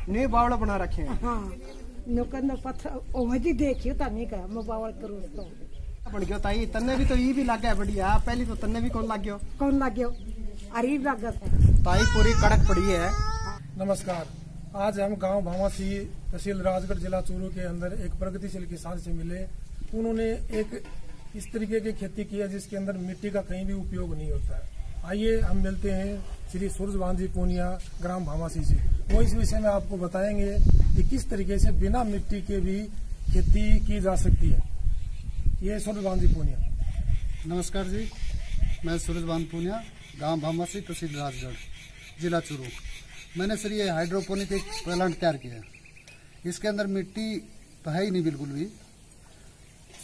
नी बावड़ा बना रखे हैं। हाँ पत्थर ओहदी देखियो ता नहीं का मैं बावड़ करूँ तो बन गयो ताई तन्ने भी तो ये भी लग गया बढ़िया। पहले तो तन्ने भी कौन लग गयो अरीब लागत है ताई पूरी कड़क पड़ी है। नमस्कार, आज हम गांव भावासी तहसील राजगढ़ जिला चूरू के अंदर एक प्रगतिशील किसान से मिले। उन्होंने एक इस तरीके की खेती की है जिसके अंदर मिट्टी का कहीं भी उपयोग नहीं होता है। आइए हम मिलते हैं श्री सूरजभान जी पूनिया ग्राम भावासी से। वो इस विषय में आपको बताएंगे कि किस तरीके से बिना मिट्टी के भी खेती की जा सकती है। ये सूरजभान जी पूनिया। नमस्कार जी, मैं सूरजभान पूनिया, गांव भावासी तहसील राजगढ़ जिला चूरू। मैंने सर ये हाइड्रोपोनिक एक प्लांट तैयार किया है। इसके अंदर मिट्टी तो है ही नहीं बिल्कुल भी,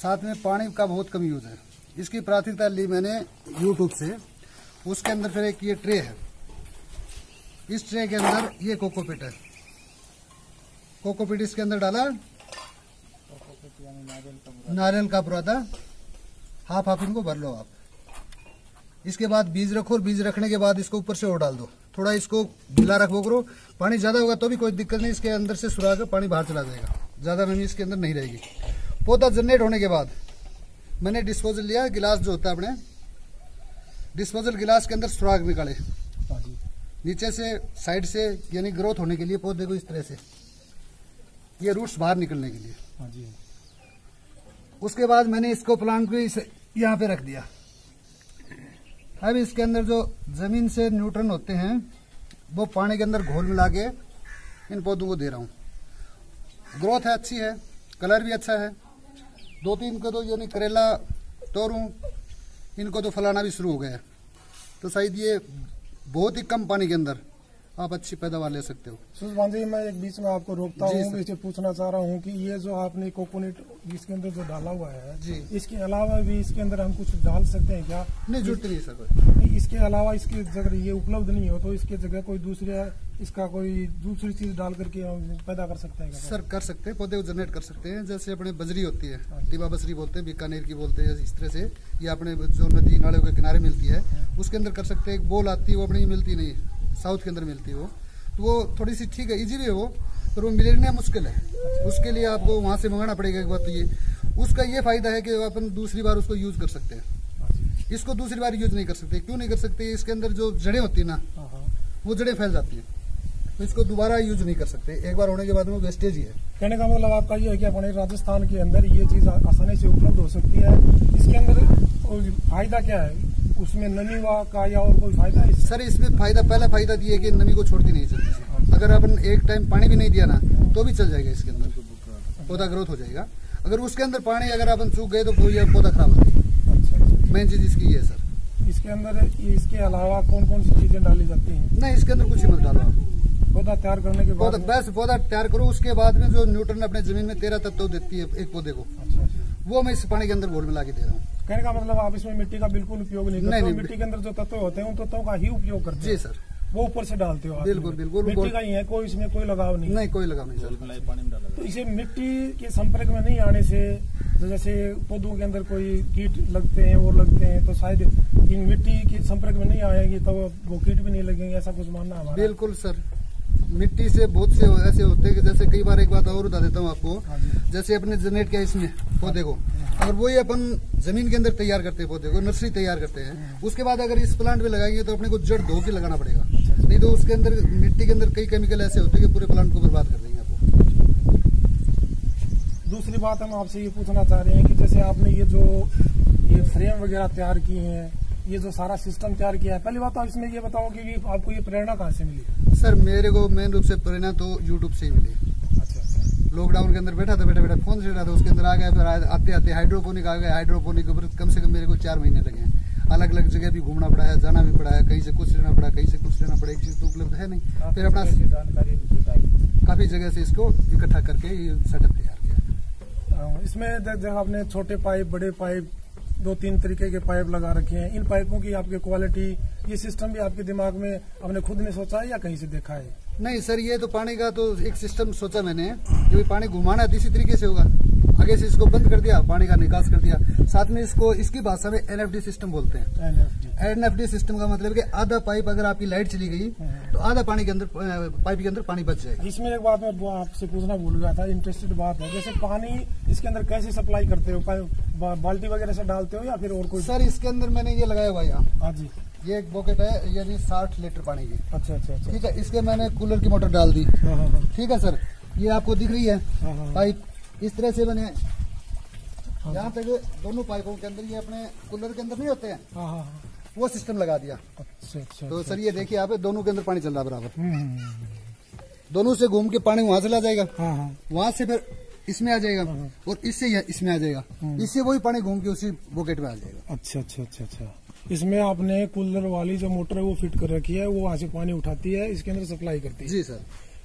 साथ में पानी का बहुत कम यूज है। इसकी प्राथमिकता ली मैंने यूट्यूब से। उसके अंदर फिर एक ये ट्रे है, इस ट्रे के अंदर ये कोकोपीट है। कोकोपीट इसके अंदर डाला, नारियल का बुरादा हाफ इनको भर लो आप। इसके बाद बीज रखो और बीज रखने के बाद इसको ऊपर से और डाल दो। थोड़ा इसको ढीला रखो करो। पानी ज्यादा होगा तो भी कोई दिक्कत नहीं, इसके अंदर से सुराख कर पानी बाहर चला जाएगा, ज्यादा नमी इसके अंदर नहीं रहेगी। पौधा जनरेट होने के बाद मैंने डिस्पोजल लिया, गिलास जो होता है अपने डिस्पोजल गिलास के अंदर सुराख निकाले नीचे से साइड से, यानी ग्रोथ होने के लिए पौधे को इस तरह से, ये रूट्स बाहर निकलने के लिए। उसके बाद मैंने इसको प्लांट को यहाँ पे रख दिया। अब इसके अंदर जो जमीन से न्यूट्रन होते हैं वो पानी के अंदर घोल मिला के इन पौधों को दे रहा हूँ। ग्रोथ है अच्छी है, कलर भी अच्छा है। 2-3 को तो यानी करेला तोरूं, इनको तो फलाना भी शुरू हो गया है। तो शायद ये बहुत ही कम पानी के अंदर आप अच्छी पैदावार ले सकते हो। सूरजभान जी, मैं एक बीच में आपको रोकता हूँ, इसे पूछना चाह रहा हूँ कि ये जो आपने कोकोनट इसके अंदर जो डाला हुआ है जी, इसके अलावा भी इसके अंदर हम कुछ डाल सकते हैं क्या? नहीं, जरूरत नहीं सर। इसके अलावा इसकी जगह ये उपलब्ध नहीं हो तो इसके जगह कोई दूसरी चीज डाल करके हम पैदा कर सकते हैं? सर कर सकते हैं, पौधे को जनरेट कर सकते हैं। जैसे अपने बजरी होती है, टिबा बजरी बोलते हैं, बीकानेर की बोलते हैं, इस तरह से ये अपने जो नदी नालों के किनारे मिलती है उसके अंदर कर सकते हैं। एक बोल आती है, वो अपनी मिलती नहीं, साउथ के अंदर मिलती है वो, तो वो थोड़ी सी ठीक है, इजी भी है वो, पर वो मिलना मुश्किल है। उसके लिए आपको वहां से मंगाना पड़ेगा। एक बात तो ये उसका ये फायदा है कि अपन दूसरी बार उसको यूज कर सकते हैं। इसको दूसरी बार यूज नहीं कर सकते। क्यों नहीं कर सकते? इसके अंदर जो जड़ें होती है ना, वो जड़ें फैल जाती है, तो इसको दोबारा यूज नहीं कर सकते। एक बार होने के बाद में वेस्टेज ही है। कहने का मतलब आपका ये है कि अपने राजस्थान के अंदर ये चीज आसानी से उपलब्ध हो सकती है। इसके अंदर फायदा क्या है? उसमें नमी का या और कोई फायदा है? सर इसमें फायदा, पहला फायदा ये है कि नमी को छोड़ती नहीं चलती। अगर अपन एक टाइम पानी भी नहीं दिया ना तो भी चल जाएगा, इसके अंदर पौधा ग्रोथ हो जाएगा। अगर उसके अंदर पानी अगर अपन सूख गए तो पौधा खराब हो जाएगा। मेन चीज इसकी ये है सर। इसके अंदर इसके अलावा कौन कौन सी चीजें डाली जाती हैं? नहीं, इसके अंदर कुछ ही मत डालो। पौधा तैयार करने के बाद बस पौधा तैयार करो। उसके बाद में जो न्यूट्रन अपने जमीन में 13 तत्व देती है एक पौधे को, वो मैं इस पानी के अंदर घोल मिला के दे रहा हूँ। कहने का मतलब आप इसमें मिट्टी का बिल्कुल उपयोग नहीं करते? नहीं, मिट्टी के अंदर जो तत्व होते हैं उन तत्वों का ही उपयोग करते हैं? जी सर, वो ऊपर से डालते हो? बिल्कुल बिल्कुल, मिट्टी का ही है, कोई इसमें कोई लगाव नहीं? नहीं, कोई लगाव नहीं सर। तो इसे मिट्टी के संपर्क में नहीं आने से, जैसे पौधों के अंदर कोई कीट लगते हैं वो लगते हैं, तो शायद इन मिट्टी के संपर्क में नहीं आएंगे तो वो कीट भी नहीं लगेंगे, ऐसा कुछ मानना हमारा? बिल्कुल सर, मिट्टी से बहुत से ऐसे होते हैं कि जैसे कई बार, एक बात और बता देता हूँ आपको, जैसे अपने जनरेट किया इसमें पौधे को, अगर वही अपन जमीन के अंदर तैयार करते हैं पौधे को, नर्सरी तैयार करते हैं, उसके बाद अगर इस प्लांट में लगाएंगे तो अपने को जड़ धो के लगाना पड़ेगा। नहीं तो उसके अंदर मिट्टी के अंदर कई केमिकल ऐसे होते हैं कि पूरे प्लांट को बर्बाद कर देंगे आपको। दूसरी बात हम आपसे ये पूछना चाह रहे हैं कि जैसे आपने ये फ्रेम वगैरह तैयार किए हैं, ये जो सारा सिस्टम तैयार किया है, पहली बात आप इसमें ये बताओ कि आपको ये प्रेरणा कहाँ से मिली? सर मेरे को मेन रूप से प्रेरणा तो यूट्यूब से ही मिली। अच्छा। लॉकडाउन के अंदर बैठा था, बैठा फोन से रहा था, उसके अंदर आ गया। फिर आते आते हाइड्रोपोनिक आ गया। हाइड्रोपोनिक के ऊपर कम से कम मेरे को 4 महीने लगे। अलग अलग जगह भी घूमना पड़ा है, जाना भी पड़ा है, कहीं से कुछ लेना पड़ा, कहीं से कुछ लेना पड़ा, एक चीज तो उपलब्ध है नहीं। फिर अपना जानकारी काफी जगह से इसको इकट्ठा करके ये सेटअप तैयार किया। इसमें जब आपने छोटे पाइप, बड़े पाइप, 2-3 तरीके के पाइप लगा रखे हैं, इन पाइपों की आपकी क्वालिटी, ये सिस्टम भी आपके दिमाग में आपने खुद ने सोचा है या कहीं से देखा है? नहीं सर, ये तो पानी का तो एक सिस्टम सोचा मैंने, जो पानी घुमाना है इसी तरीके से होगा। आगे से इसको बंद कर दिया, पानी का निकास कर दिया। साथ में इसको, इसकी भाषा में एनएफडी सिस्टम बोलते हैं। एनएफडी सिस्टम का मतलब कि आधा पाइप अगर आपकी लाइट चली गई तो आधा पानी के अंदर पाइप के अंदर पानी बच जाएगा। इसमें एक बात मैं आपसे पूछना भूल गया था, इंटरेस्टेड बात है, जैसे पानी इसके अंदर कैसे सप्लाई करते हो? बाल्टी वगैरह से डालते हो या फिर और कोई? सर इसके अंदर मैंने ये लगाया हुआ है यहाँ। हाँ जी। ये एक बकेट है, यानी 60 लीटर पानी की। अच्छा अच्छा अच्छा। ठीक है, इसके मैंने कूलर की मोटर डाल दी। हाँ हाँ हाँ। ठीक है सर, ये आपको दिख रही है हाँ हाँ। पाइप, इस तरह से मैंने यहाँ तक दोनों पाइपों के अंदर, ये अपने कूलर के अंदर नहीं होते हैं, हाँ हाँ हाँ। वो सिस्टम लगा दिया। अच्छा अच्छा। तो सर ये देखिए आप, दोनों के अंदर पानी चल रहा है बराबर। दोनों से घूम के पानी वहां चला जाएगा, हाँ हाँ। वहां से फिर इसमें आ जाएगा और इससे इसमें आ जाएगा, इससे वही पानी घूम के उसी बकेट में आ जाएगा। अच्छा अच्छा अच्छा अच्छा। इसमें आपने कूलर वाली जो मोटर है वो फिट कर रखी है, वो वहाँ से पानी उठाती है, इसके अंदर सप्लाई करती है। जी सर।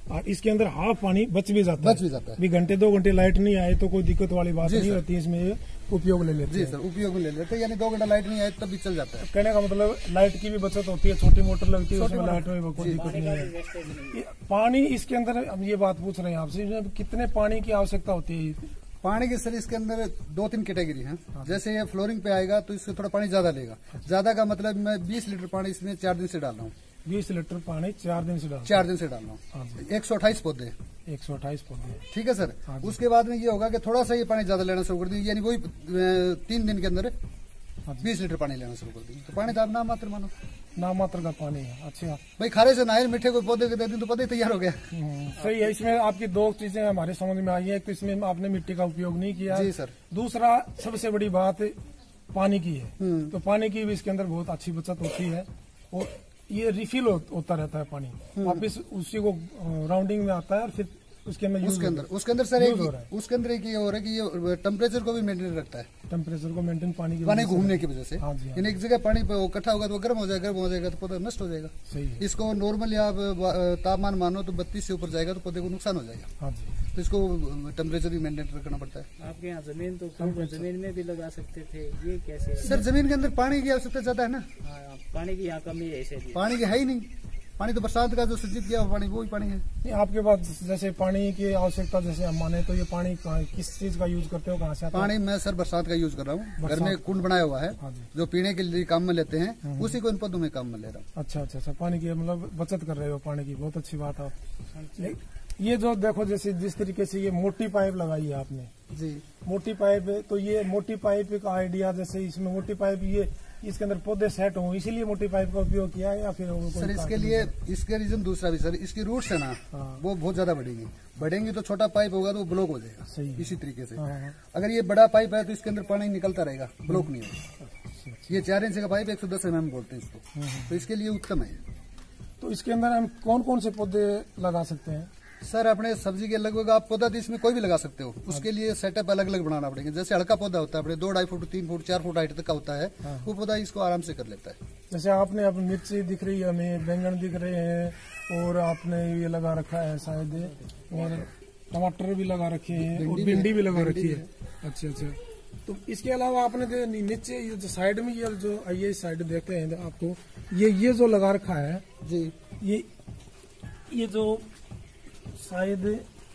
और इसके अंदर हाफ पानी बच भी जाता है। भी घंटे 2 घंटे लाइट नहीं आए तो कोई दिक्कत वाली बात नहीं होती, इसमें उपयोग ले लेते हैं। जी सर, उपयोग में ले लेते हैं, यानी 2 घंटा लाइट नहीं आए तब भी चल जाता है। कहने का मतलब लाइट की भी बचत होती है, छोटी मोटर लगती है उसमें लाइट में कोई दिक्कत नहीं है। पानी इसके अंदर, हम ये बात पूछ रहे हैं आपसे, कितने पानी की आवश्यकता होती है? पानी की सर इसके अंदर 2-3 कैटेगरी है। जैसे ये फ्लोरिंग पे आएगा तो इससे थोड़ा पानी ज्यादा लेगा। ज्यादा का मतलब मैं 20 लीटर पानी इसमें 4 दिन से डाल रहा हूँ। 20 लीटर पानी 4 दिन से डाल 4 दिन से डाल रहा हूँ। 128 पौधे। 128 पौधे। ठीक है सर। उसके बाद में ये होगा कि थोड़ा सा ये पानी ज्यादा लेना शुरू कर दी, यानी वही 3 दिन के अंदर 20 लीटर पानी लेना शुरू कर दी। तो पानी तो आप नाम मात्र मानो, नाम मात्र का पानी है। अच्छा भाई, खारे से नायर मीठे को पौधे के दे दी तो पौधे तैयार हो गया। सही है। इसमें आपकी 2 चीजें हमारे समझ में आई है, तो इसमें आपने मिट्टी का उपयोग नहीं किया। जी सर। दूसरा सबसे बड़ी बात पानी की है, तो पानी की भी इसके अंदर बहुत अच्छी बचत होती है और ये रिफिल होता रहता है पानी, वापिस उसी को राउंडिंग में आता है और फिर उसके अंदर सर उसके अंदर एक ये हो रहा है कि ये टेम्परेचर को भी मेंटेन रखता है। टेम्परेचर को मेंटेन पानी घूमने की वजह से। यानी एक जगह पानी इकट्ठा होगा तो गर्म हो जाएगा तो पौधा नष्ट हो जाएगा। सही है। इसको नॉर्मली आप तापमान मानो तो 32 से ऊपर जाएगा तो पौधे को नुकसान हो जाएगा। तो इसको टेम्परेचर भी मेंटेन रखना पड़ता है। आपके यहाँ जमीन तो जमीन में भी लगा सकते थे, ये कैसे? सर जमीन के अंदर पानी की आवश्यकता ज्यादा है ना। पानी की यहाँ कमी है, इसीलिए पानी की है ही नहीं। पानी तो बरसात का जो सृजित किया हुआ पानी वो ही पानी है। नहीं, आपके पास जैसे पानी की आवश्यकता जैसे हम माने तो ये पानी किस चीज का यूज करते हो, कहाँ से आता है? पानी मैं सर बरसात का यूज कर रहा हूँ। घर में कुंड बनाया हुआ है जो पीने के लिए काम में लेते हैं, उसी को इन पौधों में काम में ले रहा हूँ। अच्छा अच्छा अच्छा। पानी की मतलब बचत कर रहे हो पानी की, बहुत अच्छी बात है। ये जो देखो जैसे जिस तरीके से ये मोटी पाइप लगाई है आपने जी, मोटी पाइप है, तो ये मोटी पाइप का आइडिया जैसे इसमें मोटी पाइप ये इसके अंदर पौधे सेट हों इसीलिए मोटी पाइप का उपयोग किया है या फिर सर इसके लिए इसका रीजन दूसरा भी सर, इसकी रूट्स है ना वो बहुत ज्यादा बढ़ेंगी तो छोटा पाइप होगा तो वो ब्लॉक हो जाएगा। सही इसी तरीके से अगर ये बड़ा पाइप है तो इसके अंदर पानी निकलता रहेगा, ब्लॉक नहीं होगा। ये 4 इंच का पाइप 110 mm बोलते हैं इसको, तो इसके लिए उत्तम है। तो इसके अंदर हम कौन कौन से पौधे लगा सकते हैं? सर अपने सब्जी के लगभग आप पौधा तो इसमें कोई भी लगा सकते हो, उसके लिए सेटअप अलग अलग बनाना पड़ेगा। जैसे हल्का पौधा होता है अपने 2-2.5 फुट 3 फुट 4 फुट हाइट तक का होता है, वो पौधा इसको आराम से कर लेता है। जैसे आपने अब मिर्ची दिख रही है, हमें बैंगन दिख रहे हैं और आपने ये लगा रखा है शायद, और टमाटर भी लगा रखे हैं और भिंडी भी लगा रखी है। अच्छा अच्छा। तो इसके अलावा आपने जो नीचे ये जो साइड में ये जो ये साइड देखते हैं आपको ये जो लगा रखा है जी, ये जो शायद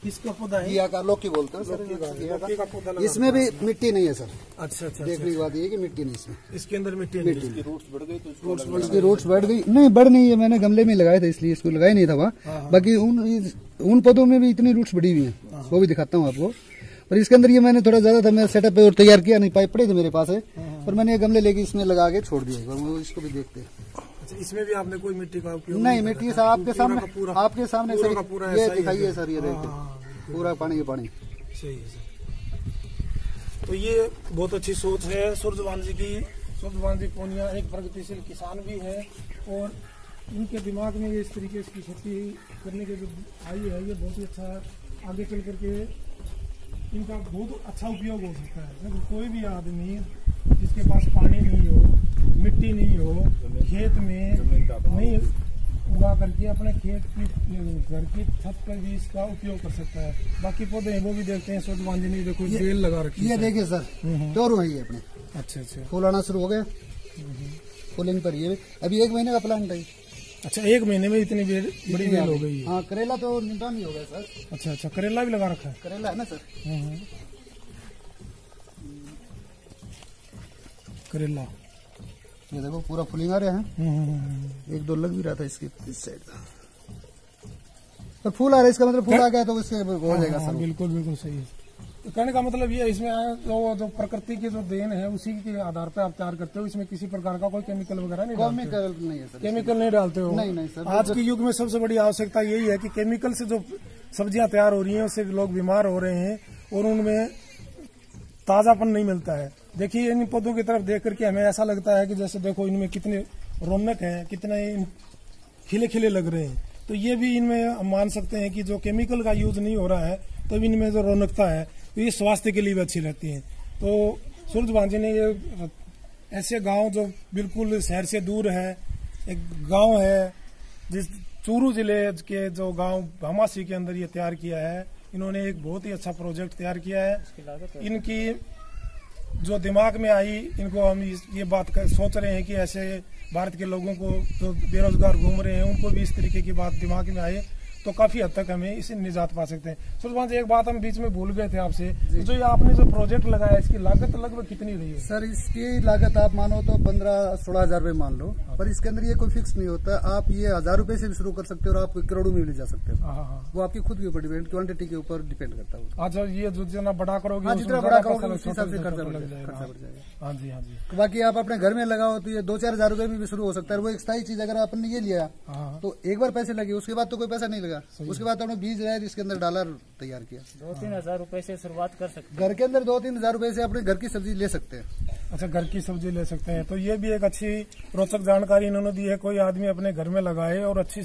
किसका पौधा है? घिया का लौकी बोलते हैं लौकी का पौधा लगा। इसमें भी मिट्टी नहीं है सर। अच्छा अच्छा। देखने की बात ये कि मिट्टी नहीं इसमें, इसके अंदर मिट्टी नहीं। इसकी रूट्स बढ़ गई तो इसकी रूट्स बढ़ गई नहीं, बढ़ नहीं है, मैंने गमले में लगाए थे इसलिए इसको लगाया नहीं था वहाँ। बाकी उन पौधों में भी इतनी रूट्स बढ़ी हुई है, वो भी दिखाता हूँ आपको। और इसके अंदर ये मैंने थोड़ा ज्यादा था, मैं सेटअप और तैयार किया नहीं, पाइप पड़े थे मेरे पास है, और मैंने गमले लेके इसमें लगा के छोड़ दिया। वो इसको भी देखते हैं। अच्छा, इसमें भी आपने कोई मिट्टी का उपयोग नहीं? मिट्टी आपके सामने सर ये दिखाइए सर, ये देखिए पूरा पानी के पानी। सही है सर। तो ये बहुत अच्छी सोच है सूरजवान जी की। सूरजवान जी पूर्णिया एक प्रगतिशील किसान भी है और इनके दिमाग में ये इस तरीके की खेती करने के जो आई है ये बहुत ही अच्छा, आगे चल करके इनका बहुत अच्छा उपयोग हो सकता है। जब कोई भी आदमी जिसके पास पानी नहीं हो, मिट्टी नहीं हो, खेत में नहीं उगा करके अपने खेत की घर की छत पर भी इसका उपयोग कर सकता है। बाकी पौधे हैं वो भी देखते हैं। सूरजवान जी ने देखो बेल लगा रखी है, ये देखिए सर तोरू है ये अपने। अच्छा अच्छा। फूल आना शुरू हो गया, फूलिंग पर ये अभी 1 महीने का प्लांट है। अच्छा, 1 महीने में इतनी बड़ी बेल हो गई है। हाँ, करेला तो निदान ही हो गया सर। अच्छा अच्छा। करेला भी लगा रखा है? करेला है ना सर। करेला ये देखो पूरा फूलिंग आ रहा है। 1-2 लग भी रहा था इसकी इस साइड। तो फूल आ रहा है, इसका मतलब फूल आ गया तो इससे हो जाएगा सर। बिल्कुल बिल्कुल सही है। तो कहने का मतलब ये इसमें जो प्रकृति की जो देन है उसी के आधार पर आप तैयार करते हो, इसमें किसी प्रकार का कोई केमिकल वगैरह नहीं डालते? केमिकल नहीं है सर, केमिकल नहीं डालते हो? नहीं सर। आज के युग में सबसे बड़ी आवश्यकता यही है कि केमिकल से जो सब्जियां तैयार हो रही हैं उससे लोग बीमार हो रहे हैं और उनमें ताजापन नहीं मिलता है। देखिए इन पौधों की तरफ देख करके हमें ऐसा लगता है कि जैसे देखो इनमें कितने रौनक है, कितने खिले खिले लग रहे हैं। तो ये भी इनमें हम मान सकते हैं कि जो केमिकल का यूज नहीं हो रहा है तो इनमें जो रौनकता है तो ये स्वास्थ्य के लिए भी अच्छी रहती है। तो सूरजभान जी ने ये ऐसे गांव जो बिल्कुल शहर से दूर है, एक गांव है जिस चूरू जिले के जो गांव भामासी के अंदर ये तैयार किया है, इन्होंने एक बहुत ही अच्छा प्रोजेक्ट तैयार किया है। इनकी जो दिमाग में आई, इनको हम ये बात सोच रहे हैं कि ऐसे भारत के लोगों को जो बेरोजगार घूम रहे हैं उनको भी इस तरीके की बात दिमाग में आए तो काफी हद तक हमें इससे निजात पा सकते हैं। सूरजभान जी एक बात हम बीच में भूल गए थे आपसे, तो जो ये आपने जो प्रोजेक्ट लगाया इसकी लागत लगभग कितनी रही है? सर इसकी लागत आप मानो तो 15-16 हजार रुपए मान लो, पर इसके अंदर ये कोई फिक्स नहीं होता। आप ये 1000 रुपए से भी शुरू कर सकते हो और आप करोड़ों में भी ले जा सकते हो। वो आपकी खुद के ऊपर डिपेंड, क्वांटिटी के ऊपर डिपेंड करता है। अच्छा, ये जितना बड़ा करोगे जितना बड़ा करोगे उस हिसाब से खर्चा बढ़ जाएगा। हाँ जी, हाँ जी। बाकी आप अपने घर में लगाओ तो ये 2-4 हजार रुपए में भी शुरू हो सकता है। वो एक स्थायी चीज अगर आपने ये लिया तो एक बार पैसे लगे, उसके बाद तो कोई पैसा नहीं लगा, उसके बाद आपने बीज लाया इसके अंदर डाला, तैयार किया। 2-3 हजार रुपए से शुरुआत कर सकते हैं। घर के अंदर 2-3 हजार रुपए से अपने घर की सब्जी ले सकते हैं। अच्छा, घर की सब्जी ले सकते हैं। तो ये भी एक अच्छी रोचक जानकारी इन्होंने दी है। कोई आदमी अपने घर में लगाए और अच्छी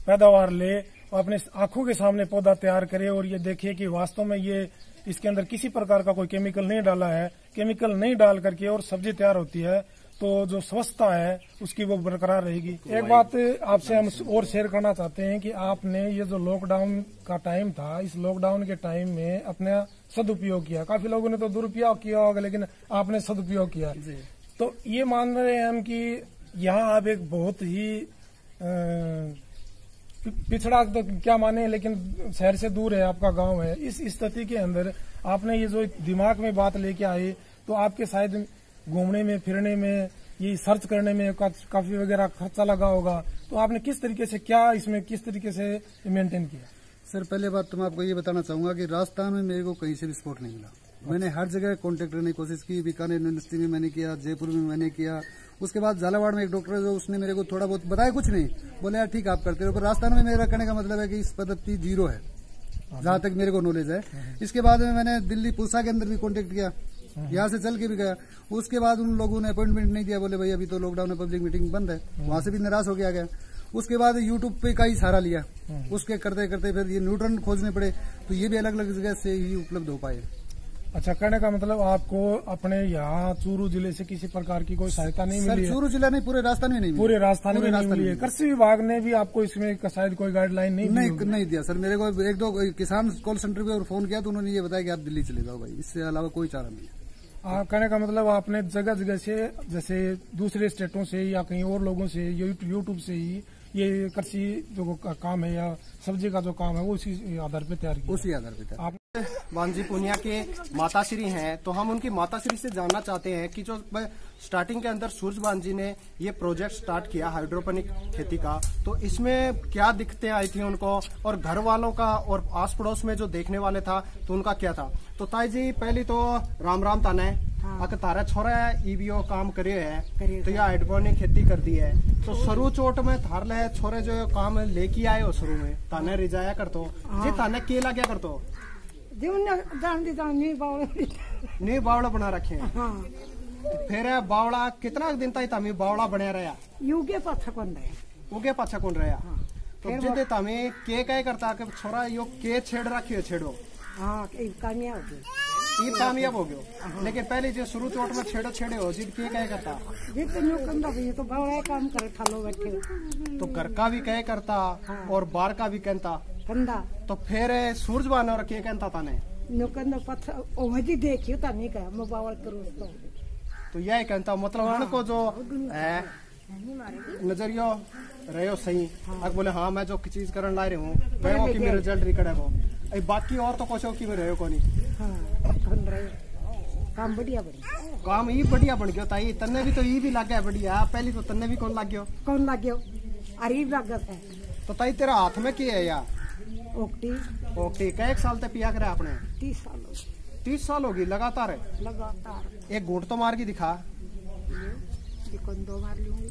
पैदावार ले और अपने आंखों के सामने पौधा तैयार करे और ये देखिए कि वास्तव में ये इसके अंदर किसी प्रकार का कोई केमिकल नहीं डाला है। केमिकल नहीं डाल करके और सब्जी तैयार होती है तो जो स्वस्थता है उसकी वो बरकरार रहेगी। एक बात आपसे हम और शेयर करना चाहते हैं कि आपने ये जो लॉकडाउन का टाइम था, इस लॉकडाउन के टाइम में अपना सदुपयोग किया। काफी लोगों ने तो दुरुपयोग किया होगा, लेकिन आपने सदुपयोग किया। तो ये मान रहे हैं हम कि यहाँ आप एक बहुत ही पिछड़ा तो क्या माने, लेकिन शहर से दूर है, आपका गांव है। इस स्थिति के अंदर आपने ये जो दिमाग में बात लेके आए तो आपके शायद घूमने में फिरने में ये सर्च करने में काफी वगैरह खर्चा लगा होगा। तो आपने किस तरीके से इसमें किस तरीके से मेंटेन किया? सर पहले बात तो मैं आपको ये बताना चाहूंगा कि राजस्थान में मेरे को कहीं से भी सपोर्ट नहीं मिला। मैंने हर जगह कांटेक्ट करने की कोशिश की, बीकानेर यूनिवर्सिटी में मैंने किया, जयपुर में मैंने किया, उसके बाद झालावाड़ में एक डॉक्टर है जो उसने मेरे को थोड़ा बहुत बताया, कुछ नहीं, बोले यार ठीक आप करते रहो। पर राजस्थान में मेरा कहने का मतलब है कि इस पद्धति 0 है जहां तक मेरे को नॉलेज है। इसके बाद में मैंने दिल्ली पूसा के अंदर भी कांटेक्ट किया, यहाँ से चल के भी गया। उसके बाद उन लोगों ने अपॉइंटमेंट नहीं दिया, बोले भाई अभी तो लॉकडाउन है, पब्लिक मीटिंग बंद है। वहां से भी निराश हो गया। उसके बाद यूट्यूब पे का ही सहारा लिया, उसके करते करते फिर ये न्यूट्रन खोजने पड़े, तो ये भी अलग अलग जगह से ही उपलब्ध हो पाए। अच्छा, कहने का मतलब आपको अपने यहाँ चूरू जिले से किसी प्रकार की कोई सहायता नहीं मिली? चूरू जिला नहीं, पूरे राजस्थान में नहीं मिली। पूरे राजस्थान में नहीं मिली है। कृषि विभाग ने भी आपको इसमें शायद कोई गाइडलाइन नहीं दिया सर। मेरे को 1-2 किसान कॉल सेंटर पे फोन किया तो उन्होंने ये बताया कि आप दिल्ली चले जाओ भाई, इससे अलावा कोई चारा नहीं है। कहने का मतलब आपने जगह जगह से, जैसे दूसरे स्टेटों से या कहीं और लोगों से, यूट्यूब से ही ये कृषि जो काम है या सब्जी का जो काम है वो उसी आधार पे तैयार किया? उसी आधार पे। आप वानजी पुनिया के माताश्री हैं, तो हम उनकी माताश्री से जानना चाहते हैं कि जो स्टार्टिंग के अंदर सूरजभान जी ने ये प्रोजेक्ट स्टार्ट किया हाइड्रोपोनिक खेती का, तो इसमें क्या दिक्कतें आई थी उनको और घर वालों का और आस पड़ोस में जो देखने वाले था तो उनका क्या था? तो ताई जी पहली तो राम राम ताने अक तारा छोरा ईबीओ काम करे है तो ये हाइड्रोपोनिक खेती कर दी है, तो शुरू चोट में थार ले छोरे जो काम लेके आए हो शुरू में ताने रिजाया करतो जी, ताने केला क्या करतो नहीं बावड़ा बना रखे हैं। तो फिर बावड़ा कितना दिन तक तमी बावड़ा बने रहा? उगे पाछा कौन रहा? तो जिदे तमी के कह करता कि छोरा यो के छेड़ रखियो छेड़ो, कामयाब हो गयो। लेकिन पहले जो शुरू चोट में छेड़े हो जिद के कह करता तो बावड़ा काम करे ठालो बैठे, तो घर का भी कह करता और बाहर का भी कहता कंदा। तो फिर सूरजभान और के कहता था ने देखियो तानी का मोबाइल करो तो यही कहता मतलब उनको जो नजरियो रहो सही। अब बोले हाँ मैं जो चीज करने ला रही हूँ वो कि मेरे रिजल्ट रिकॉर्ड है, बाकी और तो कुछ की रहो को नहीं। काम बढ़िया काम ये बढ़िया बन गयो ताई, तन्ने भी तो ये भी लग गया बढ़िया। पहली तो तन्ने भी कौन लग गयो अरीब लागत है। तो ताई तेरा हाथ में क्या है यार? ओकटी ओके, कई साल तक पिया करे आपने? 30 साल हो गए 30 साल होगी लगातार। लगातार। एक घूंट तो मार के दिखा। ये कौन 2 मार लूंगी।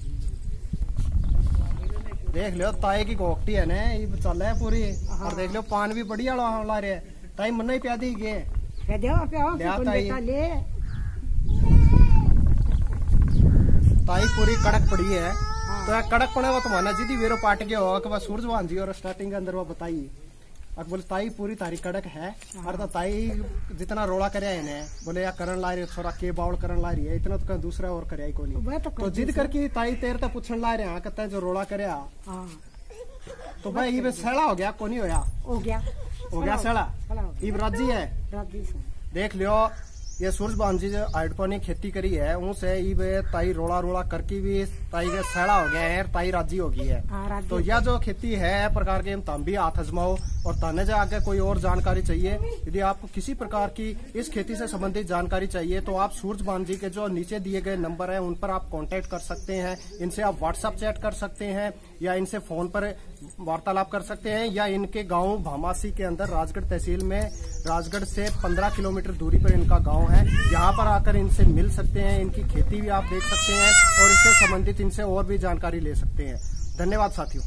देख लो ताई की गोकटी है ने, ये चल है पूरी। और देख लो पान भी बढ़िया ला रहे। ताई मन ही प्या दी गे ताई पूरी कड़क पड़ी है। तो कड़क पड़े वो तुम्हारा जीदी वेरो पाट गया होगा कि वह सूरजवान जी और स्टार्टिंग के अंदर वो बताइए। और बोले ताई पूरी तारी कड़क है। और तो ताई जितना रोड़ा करे इन्हें बोले या करण ला रही है छोरा के बावल करण ला रही है, इतना तो दूसरा और करे को नहीं। तो जिद करके ताई तेर तक पूछने ला रहे हैं कहता है जो रोड़ा करे। तो भाई ये सड़ा हो गया को नहीं हो गया सड़ा ये राजी है। देख लियो ये सूरजबान जी जो हाइड्रोपोनिक खेती करी है उनसे ये ताई रोड़ा करके भी ताई के सड़ा हो गया है, ताई राजी हो गई है। तो यह जो खेती है प्रकार के तुम भी हाथ आजमाओ। और ताने जा आगे कोई और जानकारी चाहिए, यदि आपको किसी प्रकार की इस खेती से संबंधित जानकारी चाहिए तो आप सूरजबान जी के जो नीचे दिए गए नंबर है उन पर आप कांटेक्ट कर सकते हैं। इनसे आप व्हाट्सएप चैट कर सकते हैं या इनसे फोन पर वार्तालाप कर सकते हैं, या इनके गांव भामासी के अंदर राजगढ़ तहसील में राजगढ़ से 15 किलोमीटर दूरी पर इनका गांव है। यहाँ पर आकर इनसे मिल सकते हैं, इनकी खेती भी आप देख सकते हैं और इससे संबंधित इनसे और भी जानकारी ले सकते हैं। धन्यवाद साथियों।